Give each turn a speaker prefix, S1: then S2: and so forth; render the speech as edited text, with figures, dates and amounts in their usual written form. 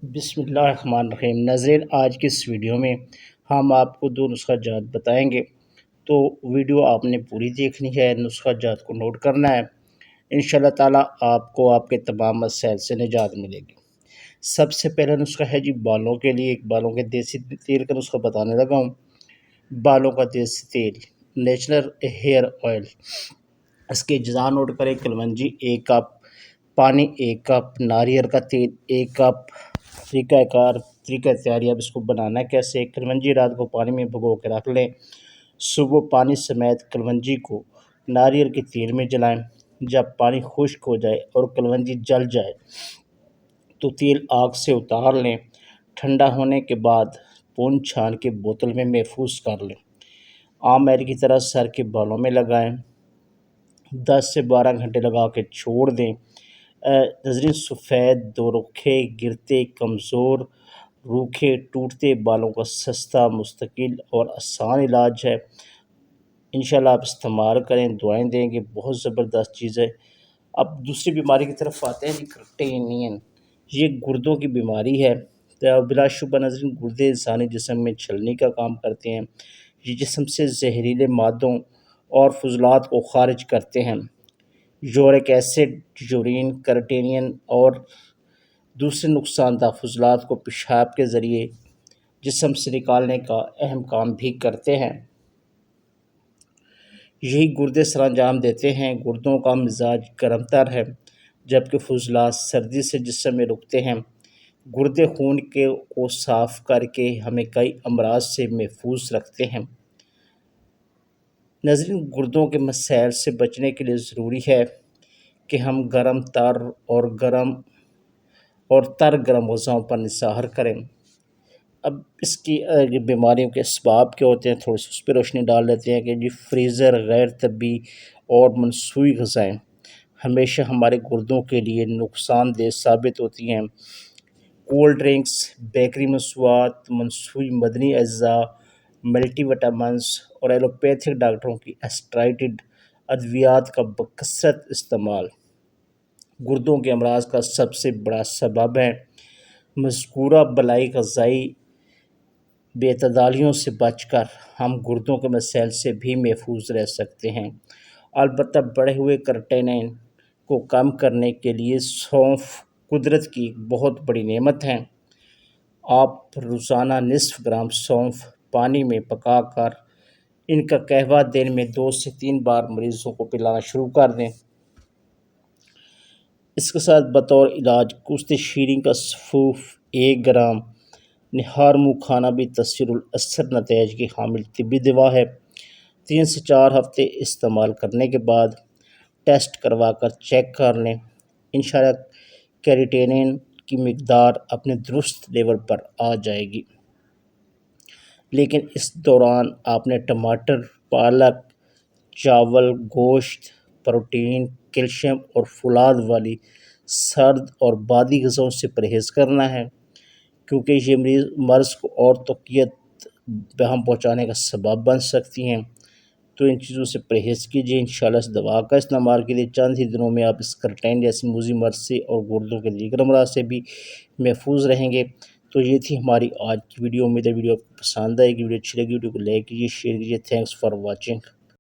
S1: بسم اللہ الرحمن الرحیم ناظرین، آج کی اس ویڈیو میں ہم آپ کو دو نسخہ جات بتائیں گے، تو ویڈیو آپ نے پوری دیکھنی ہے، نسخہ جات کو نوٹ کرنا ہے۔ انشاءاللہ تعالی آپ کو آپ کے تمام مسائل سے نجات ملے گی۔ سب سے پہلا نسخہ ہے بالوں کے لیے، بالوں کے دیسی تیل کا نسخہ بتانے لگا ہوں۔ بالوں کا دیسی تیل نیچرل ہیئر آئل، اس کے اجزاء نوٹ کریں: کلونجی 1 کپ، پانی 1 کپ، ناریل کا تیل 1 کپ۔ طریقہ تیاری اب اس کو بنانا ہے کیسے؟ کلونجی رات کو پانی میں بھگو کے رکھ لیں، صبح پانی سمیت کلونجی کو ناریل کے تیل میں جلائیں۔ جب پانی خشک ہو جائے اور کلونجی جل جائے تو تیل آگ سے اتار لیں۔ ٹھنڈا ہونے کے بعد پون چھان کے بوتل میں محفوظ کر لیں۔ عام آئل کی طرح سر کے بالوں میں لگائیں، 10 سے 12 گھنٹے لگا کے چھوڑ دیں۔ ناظرین، سفید، دو رخے، گرتے، کمزور، روکھے، ٹوٹتے بالوں کا سستا، مستقل اور آسان علاج ہے۔ انشاءاللہ آپ استعمال کریں، دعائیں دیں گے، بہت زبردست چیز ہے۔ اب دوسری بیماری کی طرف آتے ہیں، کرٹینین۔ یہ گردوں کی بیماری ہے۔ بلا شبہ ناظرین، گردے انسانی جسم میں چھلنی کا کام کرتے ہیں۔ یہ جسم سے زہریلے مادوں اور فضلات کو خارج کرتے ہیں۔ یورک ایسڈ، یورین، کرٹینین اور دوسرے نقصان دہ فضلات کو پیشاب کے ذریعے جسم سے نکالنے کا اہم کام بھی کرتے ہیں۔ یہی گردے سر انجام دیتے ہیں۔ گردوں کا مزاج گرم تر ہے، جبکہ فضلات سردی سے جسم میں رکتے ہیں۔ گردے خون کو صاف کر کے ہمیں کئی امراض سے محفوظ رکھتے ہیں۔ ناظرین، گردوں کے مسائل سے بچنے کے لیے ضروری ہے کہ ہم تر گرم غذاؤں پر انحصار کریں۔ اب اس کی بیماریوں کے اسباب کیا ہوتے ہیں، تھوڑی سی اس پہ روشنی ڈال لیتے ہیں کہ فریزر، غیر طبی اور منسوخی غذائیں ہمیشہ ہمارے گردوں کے لیے نقصان دہ ثابت ہوتی ہیں۔ کولڈ ڈرنکس، بیکری مصنوعات، منسوخی معدنی اجزاء، ملٹی وٹامنز اور ایلوپیتھک ڈاکٹروں کی اسٹرائڈڈ ادویات کا بکثرت استعمال گردوں کے امراض کا سب سے بڑا سبب ہے۔ مذکورہ بالائی غذائی بے اعتدالیوں سے بچ کر ہم گردوں کے مسائل سے بھی محفوظ رہ سکتے ہیں۔ البتہ بڑھے ہوئے کرٹینین کو کم کرنے کے لیے سونف قدرت کی بہت بڑی نعمت ہے۔ آپ روزانہ نصف گرام سونف پانی میں پکا کر ان کا قہوہ دن میں 2 سے 3 بار مریضوں کو پلانا شروع کر دیں۔ اس کے ساتھ بطور علاج گوشت شیریں کا سفوف 1 گرام نہار منہ کھانا بھی تاثیر الاثر نتائج کی حامل طبی دوا ہے۔ 3 سے 4 ہفتے استعمال کرنے کے بعد ٹیسٹ کروا کر چیک کر لیں۔ انشاءاللہ کیریٹینین کی مقدار اپنے درست لیول پر آ جائے گی۔ لیکن اس دوران آپ نے ٹماٹر، پالک، چاول، گوشت، پروٹین، کیلشیم اور فولاد والی سرد اور بادی غذاؤں سے پرہیز کرنا ہے، کیونکہ یہ مرض کو اور توقیت بہم پہنچانے کا سبب بن سکتی ہیں۔ تو ان چیزوں سے پرہیز کیجیے۔ انشاءاللہ اس دوا کا استعمال کیجیے، چند ہی دنوں میں آپ اس کرٹین جیسی موذی مرض سے اور گردوں کے دیگر امراض سے بھی محفوظ رہیں گے۔ تو یہ تھی ہماری آج کی ویڈیو۔ امید ہے ویڈیو آپ کو پسند آئے گی۔ ویڈیو اچھی لگی ویڈیو کو لائک کیجیے، شیئر کیجیے۔ Thanks for watching.